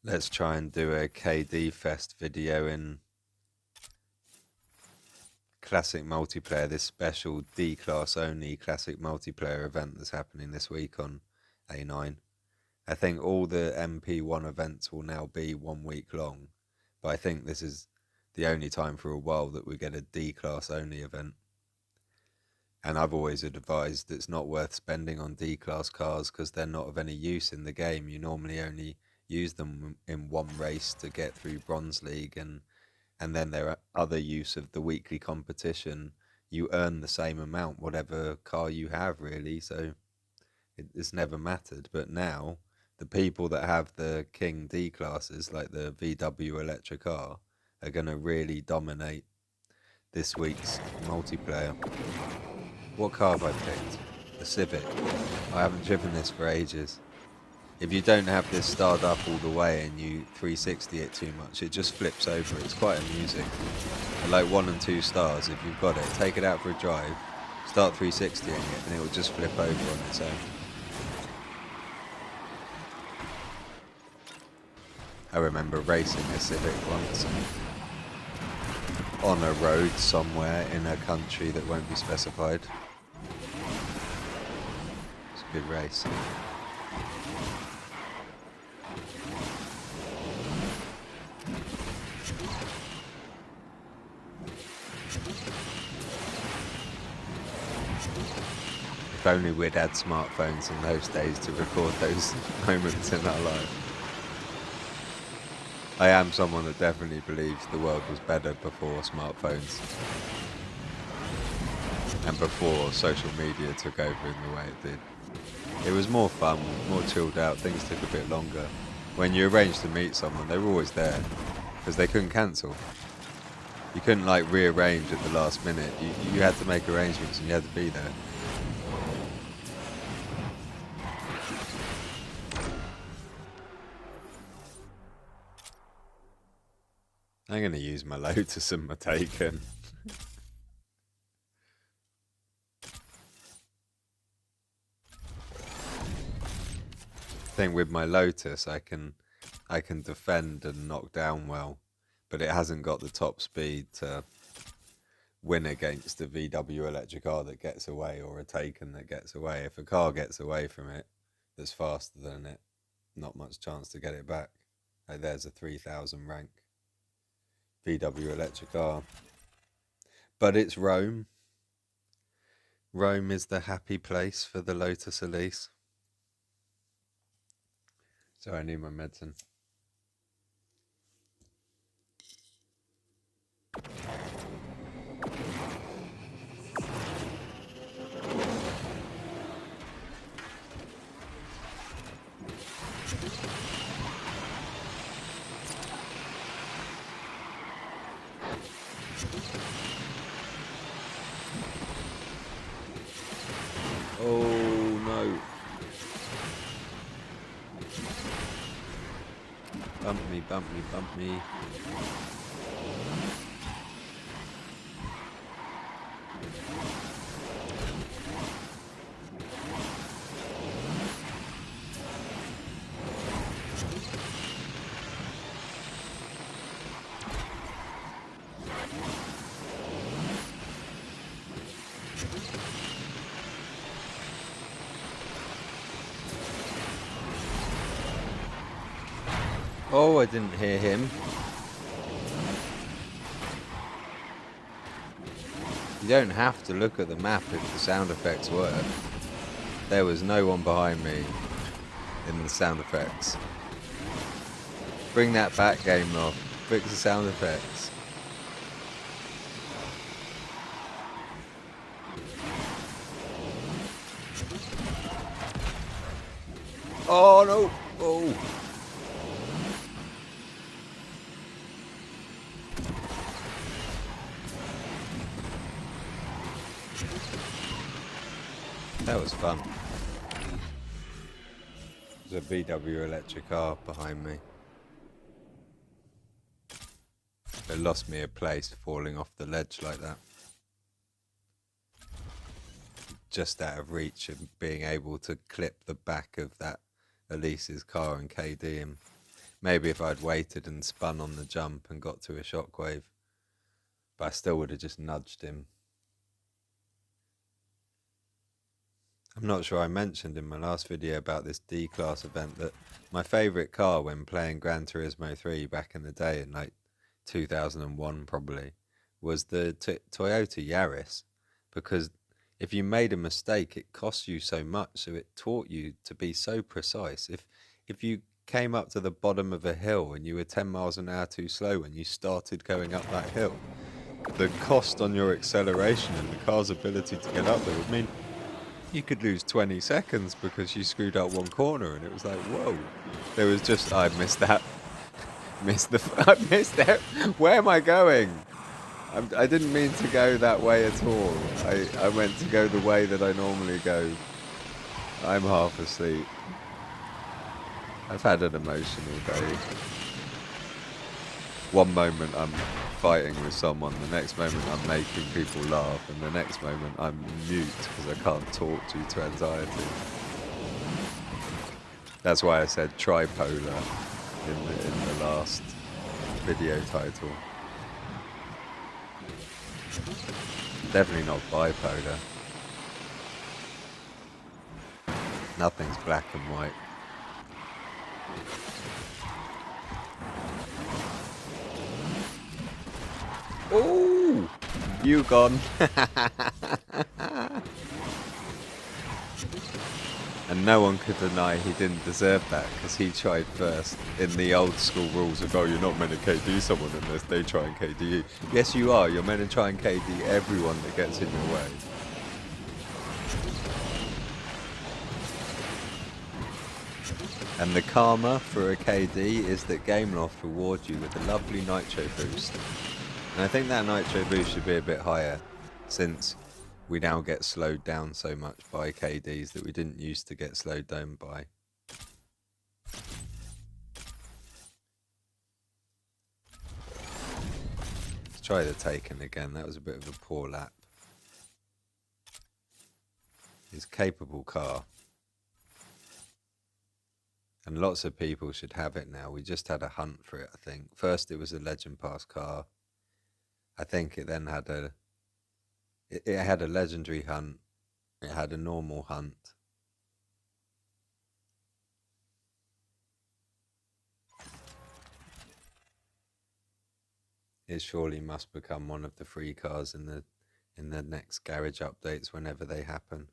Let's try and do a KD Fest video in classic multiplayer, this special D-class only classic multiplayer event that's happening this week on A9. I think all the MP1 events will now be 1 week long, but I think this is the only time for a while that we get a D-class only event. And I've always advised it's not worth spending on D-class cars because they're not of any use in the game. You normally only use them in one race to get through Bronze League, and then there are other use of the weekly competition. You earn the same amount whatever car you have, really, so it's never mattered. But now the people that have the King D classes, like the VW electric car, are going to really dominate this week's multiplayer. What car have I picked? The Civic. I haven't driven this for ages. If you don't have this starred up all the way and you 360 it too much, it just flips over. It's quite amusing. At like 1 and 2 stars, if you've got it, take it out for a drive, start 360ing it, and it will just flip over on its own. I remember racing a Civic once on a road somewhere in a country that won't be specified. It's a good race. If only we'd had smartphones in those days to record those moments in our life. I am someone that definitely believes the world was better before smartphones and before social media took over in the way it did. It was more fun, more chilled out, things took a bit longer. When you arranged to meet someone, they were always there because they couldn't cancel. You couldn't like rearrange at the last minute. You had to make arrangements and you had to be there. I'm going to use my Lotus and my Taken. I think with my Lotus I can defend and knock down well, but it hasn't got the top speed to win against a VW electric car that gets away or a Taken that gets away. If a car gets away from it that's faster than it, not much chance to get it back. Like there's a 3000 rank VW electric car. But it's Rome. Rome is the happy place for the Lotus Elise. So I need my medicine. Oh no. Bump me, bump me, bump me. Oh, I didn't hear him. You don't have to look at the map if the sound effects work. There was no one behind me in the sound effects. Bring that back, game off. Fix the sound effects. Oh no! Oh! That was fun. There's a VW electric car behind me. It lost me a place falling off the ledge like that. Just out of reach of being able to clip the back of that Elise's car and KD him. Maybe if I'd waited and spun on the jump and got to a shockwave, but I still would have just nudged him. I'm not sure I mentioned in my last video about this D-Class event that my favourite car when playing Gran Turismo 3 back in the day, in like 2001 probably, was the Toyota Yaris, because if you made a mistake it cost you so much, so it taught you to be so precise. If you came up to the bottom of a hill and you were 10 miles an hour too slow when you started going up that hill, the cost on your acceleration and the car's ability to get up there would mean you could lose 20 seconds because you screwed up one corner. And it was like, whoa, there was just, I missed that. I missed it. Where am I going? I didn't mean to go that way at all. I meant to go the way that I normally go. I'm half asleep. I've had an emotional day. One moment I'm fighting with someone, the next moment I'm making people laugh, and the next moment I'm mute because I can't talk due to anxiety. That's why I said tripolar in the last video title. Definitely not bipolar. Nothing's black and white. Oh, you gone. And no one could deny he didn't deserve that, because he tried first in the old school rules of, oh, you're not meant to KD someone unless they try and KD you. Yes, you are. You're meant to try and KD everyone that gets in your way. And the karma for a KD is that Gameloft rewards you with a lovely nitro boost. And I think that nitro boost should be a bit higher, since we now get slowed down so much by KDs that we didn't used to get slowed down by. Let's try the Taken again. That was a bit of a poor lap. It's a capable car. And lots of people should have it now. We just had a hunt for it, I think. First it was a Legend Pass car. I think it then had it had a legendary hunt. It had a normal hunt. It surely must become one of the free cars in the next garage updates whenever they happen.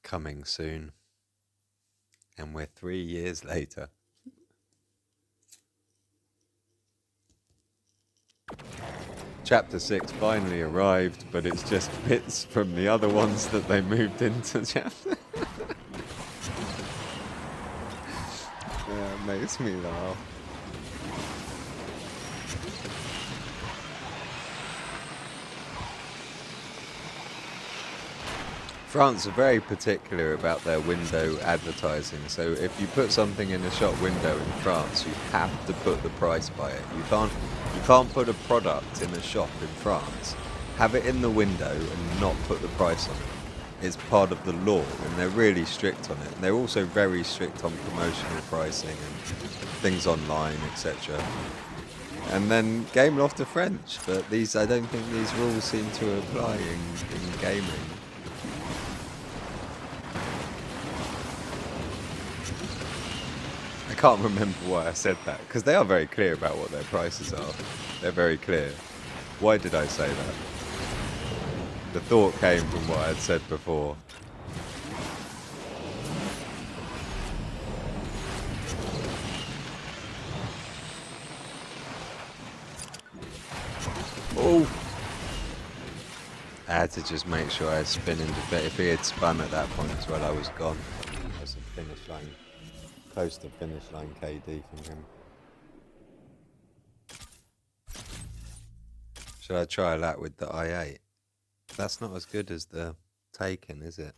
Coming soon. And we're 3 years later. Chapter 6 finally arrived, but it's just bits from the other ones that they moved into chapter. It makes me laugh. France are very particular about their window advertising, so if you put something in a shop window in France, you have to put the price by it. You can't put a product in a shop in France, have it in the window and not put the price on it. It's part of the law, and they're really strict on it. And they're also very strict on promotional pricing and things online, etc. And then Gameloft are French, but I don't think these rules seem to apply in gaming. I can't remember why I said that, because they are very clear about what their prices are. They're very clear. Why did I say that? The thought came from what I had said before. Oh! I had to just make sure I spin into bit. If he had spun at that point as well, I was gone. That's a finish line. Close to finish line KD from him. Should I try that with the i8? That's not as good as the Taken, is it?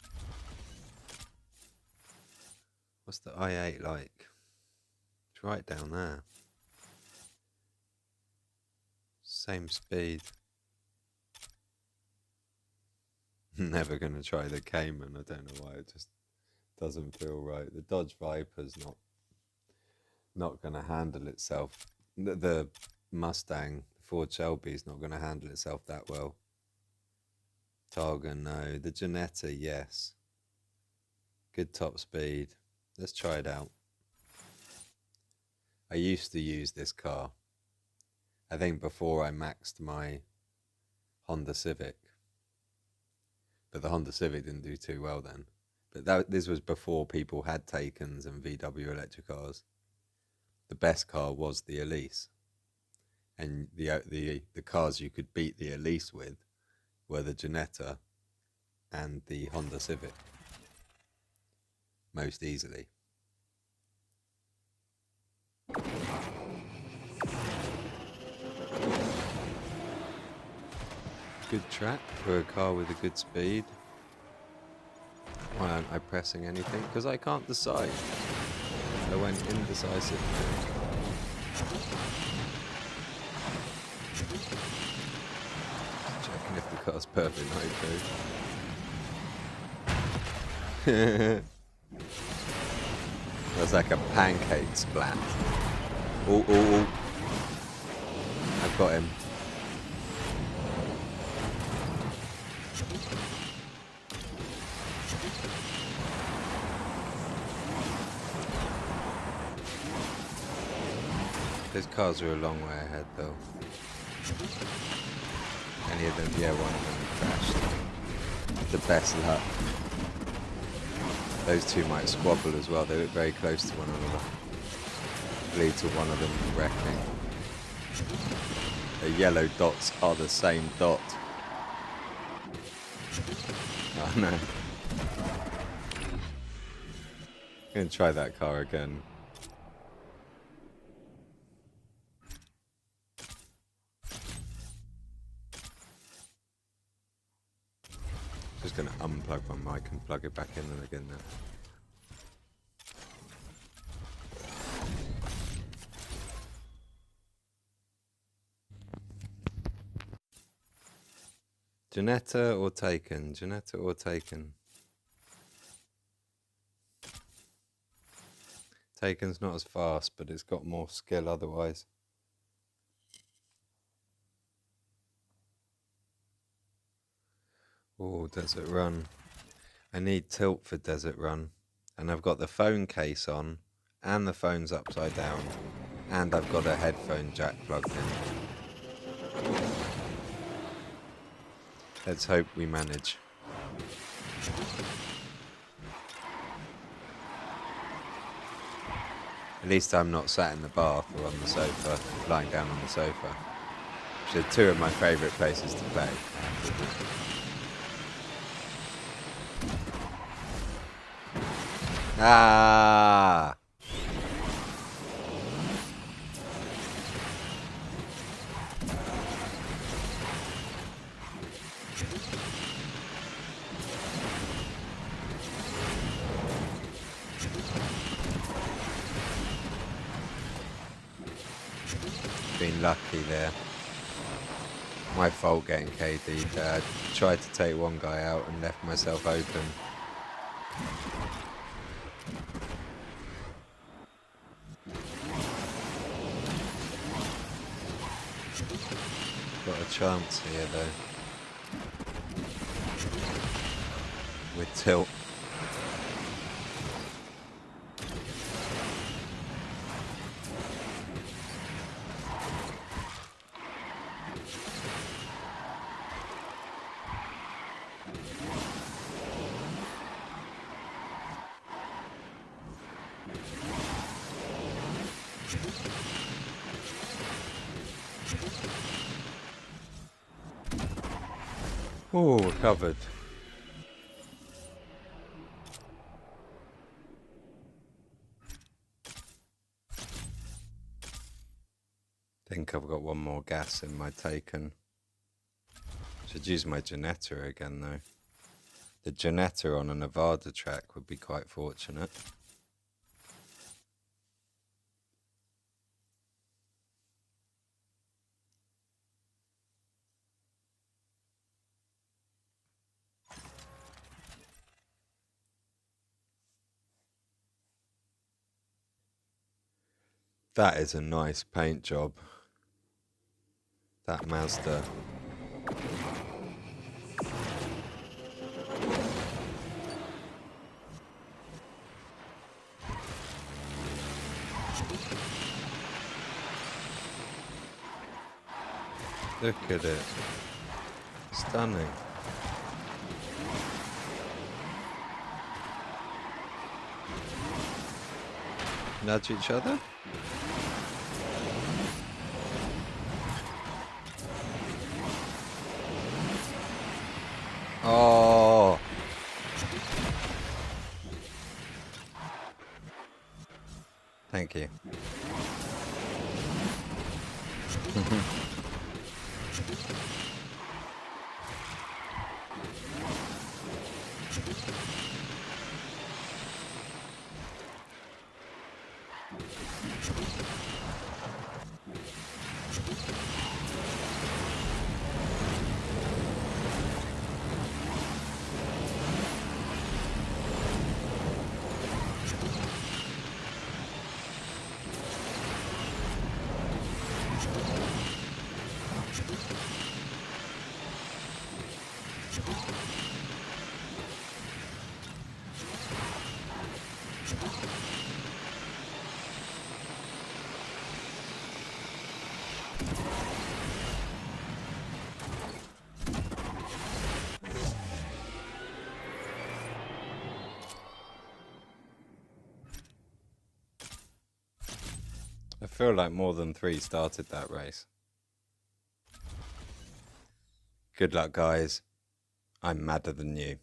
What's the i8 like? It's right down there. Same speed. Never gonna try the Cayman. I don't know why, it just doesn't feel right. The Dodge Viper's not not going to handle itself. The Mustang, Ford Shelby, is not going to handle itself that well. Targa, no. The Ginetta, yes. Good top speed. Let's try it out. I used to use this car. I think before I maxed my Honda Civic. But the Honda Civic didn't do too well then. But this was before people had Taycans and VW electric cars. The best car was the Elise. And the cars you could beat the Elise with were the Ginetta and the Honda Civic. Most easily. Good track for a car with a good speed. Why aren't I pressing anything? Because I can't decide. I went indecisive. Checking if the car's perfect nitro. That's like a pancake splat. Oh. I've got him. Those cars are a long way ahead though. Any of them, yeah, one of them crashed. The best luck. Those two might squabble as well, they look very close to one another. Lead to one of them wrecking. The yellow dots are the same dot. Oh no. I'm going to try that car again. Just going to unplug my mic and plug it back in and again now. Ginetta or Taycan? Ginetta or Taycan? Taycan's not as fast, but it's got more skill otherwise. Oh, Desert Run. I need tilt for Desert Run. And I've got the phone case on, and the phone's upside down, and I've got a headphone jack plugged in. Let's hope we manage. At least I'm not sat in the bath or on the sofa, lying down on the sofa. Which are two of my favourite places to play. Ah! Been lucky there. My fault getting KD'd. I tried to take one guy out and left myself open. Got a chance here though. With tilt. Oh, recovered. Think I've got one more gas in my Taycan. Should use my Ginetta again though. The Ginetta on a Nevada track would be quite fortunate. That is a nice paint job. That Mazda. Look at it. Stunning. Nudge each other? Oh! Thank you. I feel like more than 3 started that race. Good luck, guys. I'm madder than you.